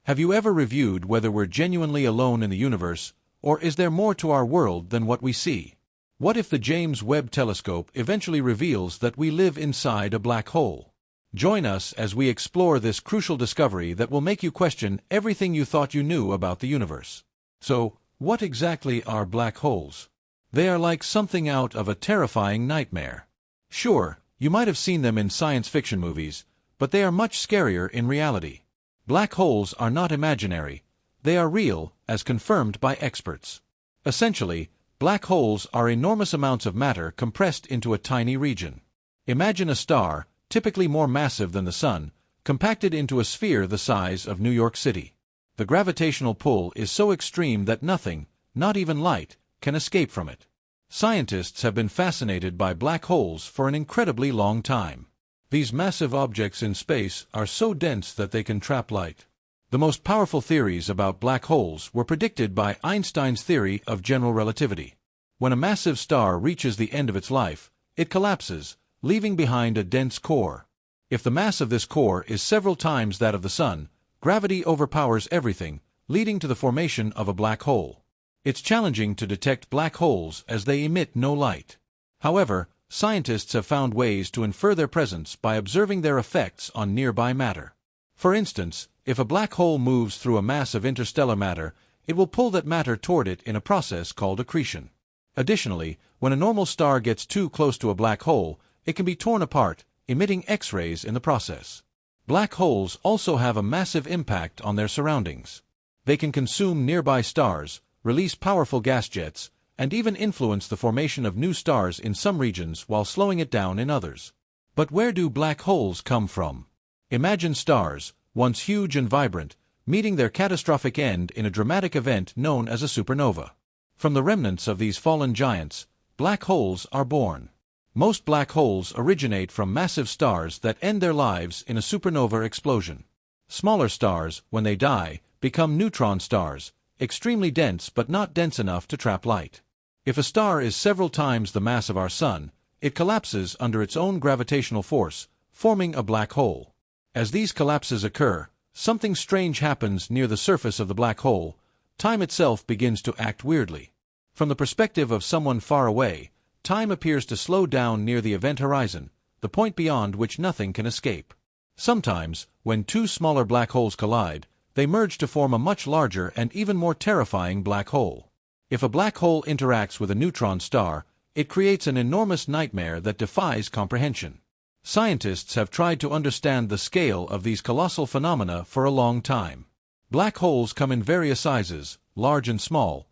Have you ever reviewed whether we're genuinely alone in the universe, or is there more to our world than what we see? What if the James Webb Telescope eventually reveals that we live inside a black hole? Join us as we explore this crucial discovery that will make you question everything you thought you knew about the universe. So, what exactly are black holes? They are like something out of a terrifying nightmare. Sure, you might have seen them in science fiction movies, but they are much scarier in reality. Black holes are not imaginary. They are real, as confirmed by experts. Essentially, black holes are enormous amounts of matter compressed into a tiny region. Imagine a star, typically more massive than the Sun, compacted into a sphere the size of New York City. The gravitational pull is so extreme that nothing, not even light, can escape from it. Scientists have been fascinated by black holes for an incredibly long time. These massive objects in space are so dense that they can trap light. The most powerful theories about black holes were predicted by Einstein's theory of general relativity. When a massive star reaches the end of its life, it collapses, leaving behind a dense core. If the mass of this core is several times that of the Sun, gravity overpowers everything, leading to the formation of a black hole. It's challenging to detect black holes as they emit no light. However, scientists have found ways to infer their presence by observing their effects on nearby matter. For instance, if a black hole moves through a mass of interstellar matter, it will pull that matter toward it in a process called accretion. Additionally, when a normal star gets too close to a black hole, it can be torn apart, emitting X-rays in the process. Black holes also have a massive impact on their surroundings. They can consume nearby stars, release powerful gas jets, and even influence the formation of new stars in some regions while slowing it down in others. But where do black holes come from? Imagine stars, once huge and vibrant, meeting their catastrophic end in a dramatic event known as a supernova. From the remnants of these fallen giants, black holes are born. Most black holes originate from massive stars that end their lives in a supernova explosion. Smaller stars, when they die, become neutron stars, extremely dense but not dense enough to trap light. If a star is several times the mass of our Sun, it collapses under its own gravitational force, forming a black hole. As these collapses occur, something strange happens near the surface of the black hole. Time itself begins to act weirdly. From the perspective of someone far away, time appears to slow down near the event horizon, the point beyond which nothing can escape. Sometimes, when two smaller black holes collide, they merge to form a much larger and even more terrifying black hole. If a black hole interacts with a neutron star, it creates an enormous nightmare that defies comprehension. Scientists have tried to understand the scale of these colossal phenomena for a long time. Black holes come in various sizes, large and small,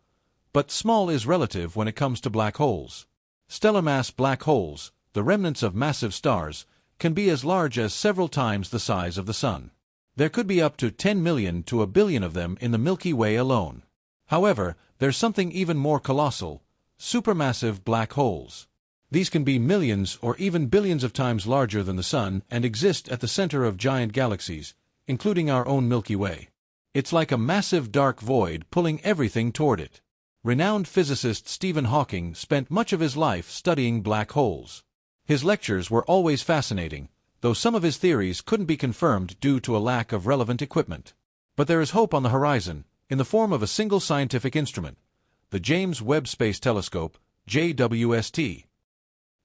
but small is relative when it comes to black holes. Stellar mass black holes, the remnants of massive stars, can be as large as several times the size of the Sun. There could be up to 10 million to a billion of them in the Milky Way alone. However, there's something even more colossal: supermassive black holes. These can be millions or even billions of times larger than the Sun and exist at the center of giant galaxies, including our own Milky Way. It's like a massive dark void pulling everything toward it. Renowned physicist Stephen Hawking spent much of his life studying black holes. His lectures were always fascinating, though some of his theories couldn't be confirmed due to a lack of relevant equipment. But there is hope on the horizon, in the form of a single scientific instrument: the James Webb Space Telescope, JWST.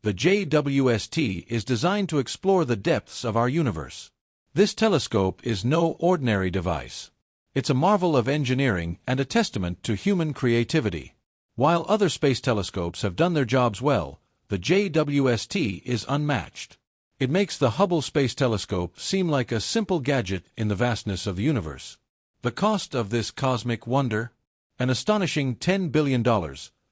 The JWST is designed to explore the depths of our universe. This telescope is no ordinary device. It's a marvel of engineering and a testament to human creativity. While other space telescopes have done their jobs well, the JWST is unmatched. It makes the Hubble Space Telescope seem like a simple gadget in the vastness of the universe. The cost of this cosmic wonder? An astonishing $10 billion,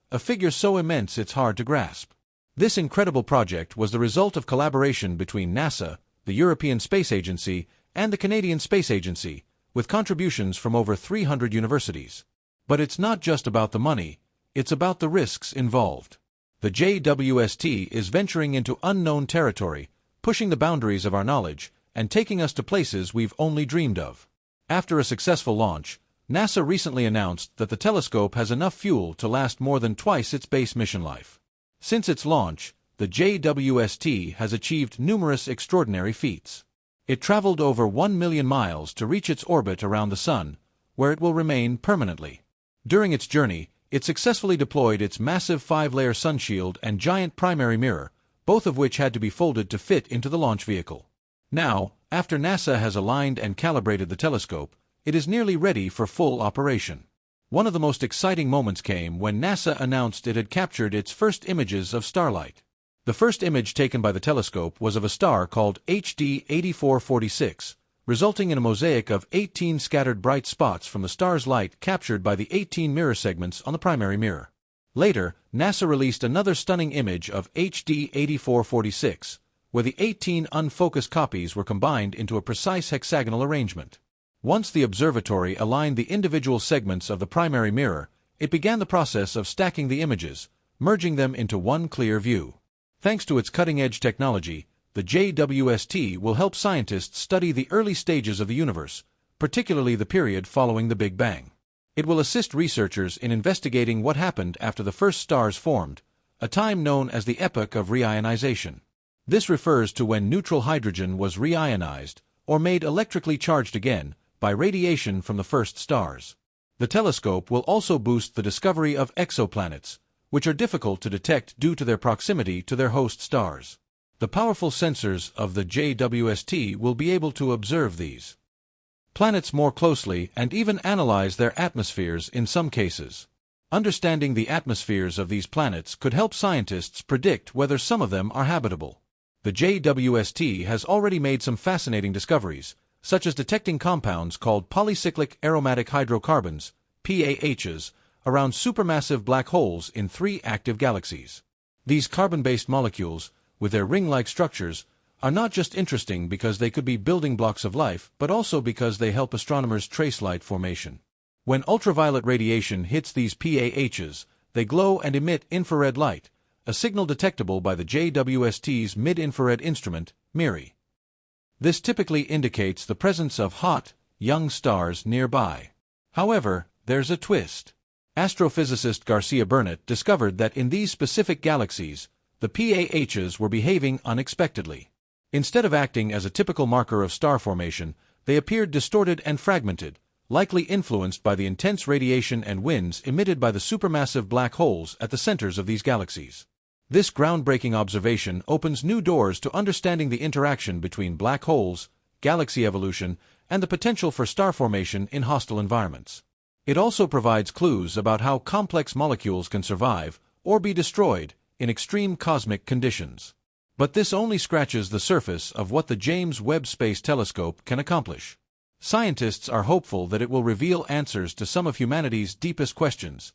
a figure so immense it's hard to grasp. This incredible project was the result of collaboration between NASA, the European Space Agency, and the Canadian Space Agency, with contributions from over 300 universities. But it's not just about the money, it's about the risks involved. The JWST is venturing into unknown territory, pushing the boundaries of our knowledge, and taking us to places we've only dreamed of. After a successful launch, NASA recently announced that the telescope has enough fuel to last more than twice its base mission life. Since its launch, the JWST has achieved numerous extraordinary feats. It traveled over 1 million miles to reach its orbit around the Sun, where it will remain permanently. During its journey, it successfully deployed its massive 5-layer sunshield and giant primary mirror, both of which had to be folded to fit into the launch vehicle. Now, after NASA has aligned and calibrated the telescope, it is nearly ready for full operation. One of the most exciting moments came when NASA announced it had captured its first images of starlight. The first image taken by the telescope was of a star called HD 8446, resulting in a mosaic of 18 scattered bright spots from the star's light captured by the 18 mirror segments on the primary mirror. Later, NASA released another stunning image of HD 8446, where the 18 unfocused copies were combined into a precise hexagonal arrangement. Once the observatory aligned the individual segments of the primary mirror, it began the process of stacking the images, merging them into one clear view. Thanks to its cutting-edge technology, the JWST will help scientists study the early stages of the universe, particularly the period following the Big Bang. It will assist researchers in investigating what happened after the first stars formed, a time known as the epoch of reionization. This refers to when neutral hydrogen was reionized, or made electrically charged again, by radiation from the first stars. The telescope will also boost the discovery of exoplanets, which are difficult to detect due to their proximity to their host stars. The powerful sensors of the JWST will be able to observe these planets more closely and even analyze their atmospheres in some cases. Understanding the atmospheres of these planets could help scientists predict whether some of them are habitable. The JWST has already made some fascinating discoveries, such as detecting compounds called polycyclic aromatic hydrocarbons, PAHs, around supermassive black holes in 3 active galaxies. These carbon-based molecules, with their ring-like structures, are not just interesting because they could be building blocks of life, but also because they help astronomers trace light formation. When ultraviolet radiation hits these PAHs, they glow and emit infrared light, a signal detectable by the JWST's mid-infrared instrument, MIRI. This typically indicates the presence of hot, young stars nearby. However, there's a twist. Astrophysicist Garcia Burnett discovered that in these specific galaxies, the PAHs were behaving unexpectedly. Instead of acting as a typical marker of star formation, they appeared distorted and fragmented, likely influenced by the intense radiation and winds emitted by the supermassive black holes at the centers of these galaxies. This groundbreaking observation opens new doors to understanding the interaction between black holes, galaxy evolution, and the potential for star formation in hostile environments. It also provides clues about how complex molecules can survive, or be destroyed, in extreme cosmic conditions. But this only scratches the surface of what the James Webb Space Telescope can accomplish. Scientists are hopeful that it will reveal answers to some of humanity's deepest questions.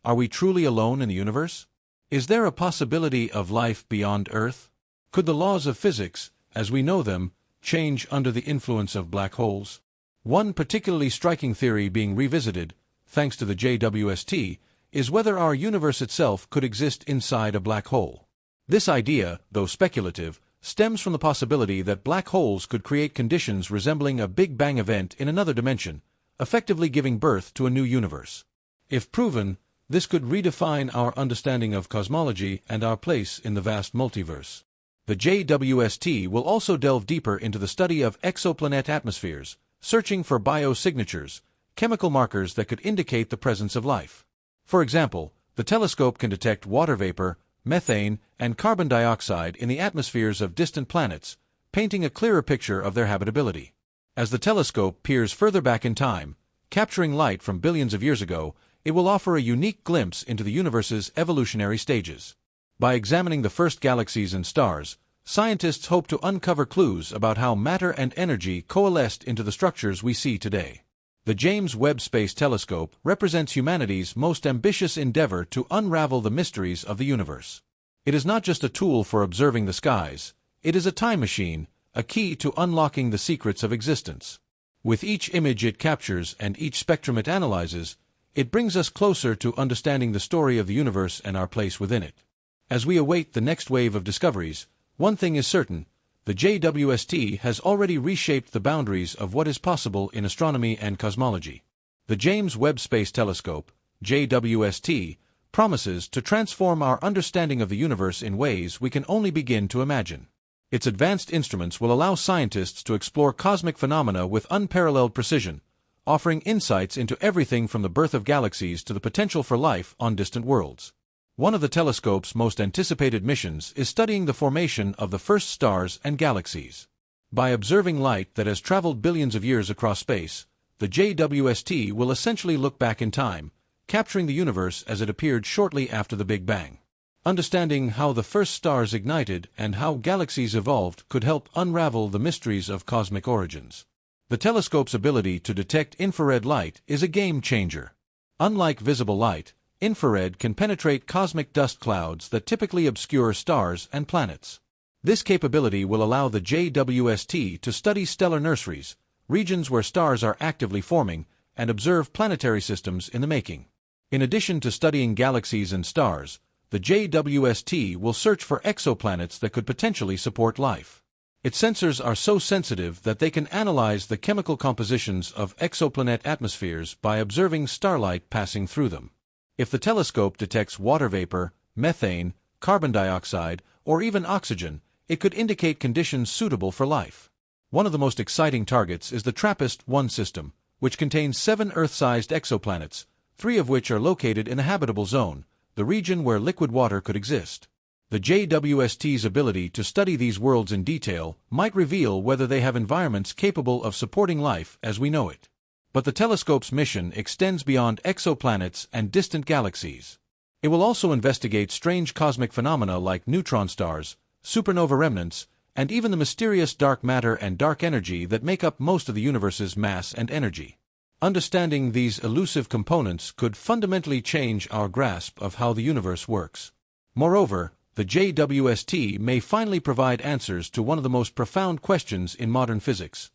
Are we truly alone in the universe? Is there a possibility of life beyond Earth? Could the laws of physics, as we know them, change under the influence of black holes? One particularly striking theory being revisited, thanks to the JWST, is whether our universe itself could exist inside a black hole. This idea, though speculative, stems from the possibility that black holes could create conditions resembling a Big Bang event in another dimension, effectively giving birth to a new universe. If proven, this could redefine our understanding of cosmology and our place in the vast multiverse. The JWST will also delve deeper into the study of exoplanet atmospheres, searching for biosignatures, chemical markers that could indicate the presence of life. For example, the telescope can detect water vapor, methane, and carbon dioxide in the atmospheres of distant planets, painting a clearer picture of their habitability. As the telescope peers further back in time, capturing light from billions of years ago, it will offer a unique glimpse into the universe's evolutionary stages. By examining the first galaxies and stars, scientists hope to uncover clues about how matter and energy coalesced into the structures we see today. The James Webb Space Telescope represents humanity's most ambitious endeavor to unravel the mysteries of the universe. It is not just a tool for observing the skies, it is a time machine, a key to unlocking the secrets of existence. With each image it captures and each spectrum it analyzes, it brings us closer to understanding the story of the universe and our place within it. As we await the next wave of discoveries, one thing is certain: the JWST has already reshaped the boundaries of what is possible in astronomy and cosmology. The James Webb Space Telescope, JWST, promises to transform our understanding of the universe in ways we can only begin to imagine. Its advanced instruments will allow scientists to explore cosmic phenomena with unparalleled precision, offering insights into everything from the birth of galaxies to the potential for life on distant worlds. One of the telescope's most anticipated missions is studying the formation of the first stars and galaxies. By observing light that has traveled billions of years across space, the JWST will essentially look back in time, capturing the universe as it appeared shortly after the Big Bang. Understanding how the first stars ignited and how galaxies evolved could help unravel the mysteries of cosmic origins. The telescope's ability to detect infrared light is a game changer. Unlike visible light, infrared can penetrate cosmic dust clouds that typically obscure stars and planets. This capability will allow the JWST to study stellar nurseries, regions where stars are actively forming, and observe planetary systems in the making. In addition to studying galaxies and stars, the JWST will search for exoplanets that could potentially support life. Its sensors are so sensitive that they can analyze the chemical compositions of exoplanet atmospheres by observing starlight passing through them. If the telescope detects water vapor, methane, carbon dioxide, or even oxygen, it could indicate conditions suitable for life. One of the most exciting targets is the TRAPPIST-1 system, which contains 7 Earth-sized exoplanets, 3 of which are located in a habitable zone, the region where liquid water could exist. The JWST's ability to study these worlds in detail might reveal whether they have environments capable of supporting life as we know it. But the telescope's mission extends beyond exoplanets and distant galaxies. It will also investigate strange cosmic phenomena like neutron stars, supernova remnants, and even the mysterious dark matter and dark energy that make up most of the universe's mass and energy. Understanding these elusive components could fundamentally change our grasp of how the universe works. Moreover, the JWST may finally provide answers to one of the most profound questions in modern physics.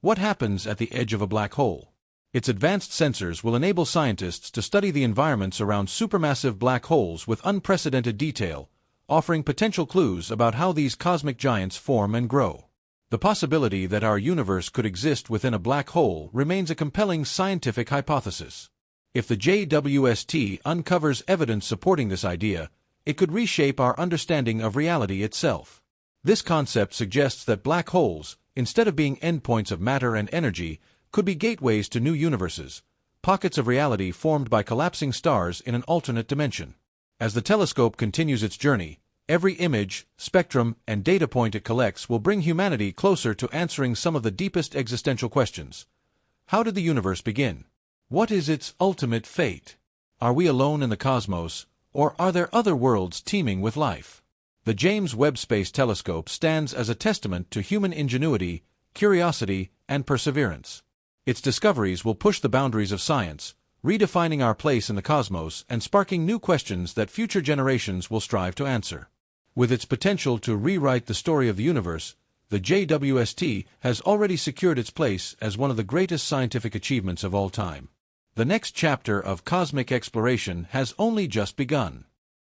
What happens at the edge of a black hole? Its advanced sensors will enable scientists to study the environments around supermassive black holes with unprecedented detail, offering potential clues about how these cosmic giants form and grow. The possibility that our universe could exist within a black hole remains a compelling scientific hypothesis. If the JWST uncovers evidence supporting this idea, it could reshape our understanding of reality itself. This concept suggests that black holes, instead of being endpoints of matter and energy, could be gateways to new universes, pockets of reality formed by collapsing stars in an alternate dimension. As the telescope continues its journey, every image, spectrum, and data point it collects will bring humanity closer to answering some of the deepest existential questions. How did the universe begin? What is its ultimate fate? Are we alone in the cosmos, or are there other worlds teeming with life? The James Webb Space Telescope stands as a testament to human ingenuity, curiosity, and perseverance. Its discoveries will push the boundaries of science, redefining our place in the cosmos and sparking new questions that future generations will strive to answer. With its potential to rewrite the story of the universe, the JWST has already secured its place as one of the greatest scientific achievements of all time. The next chapter of cosmic exploration has only just begun.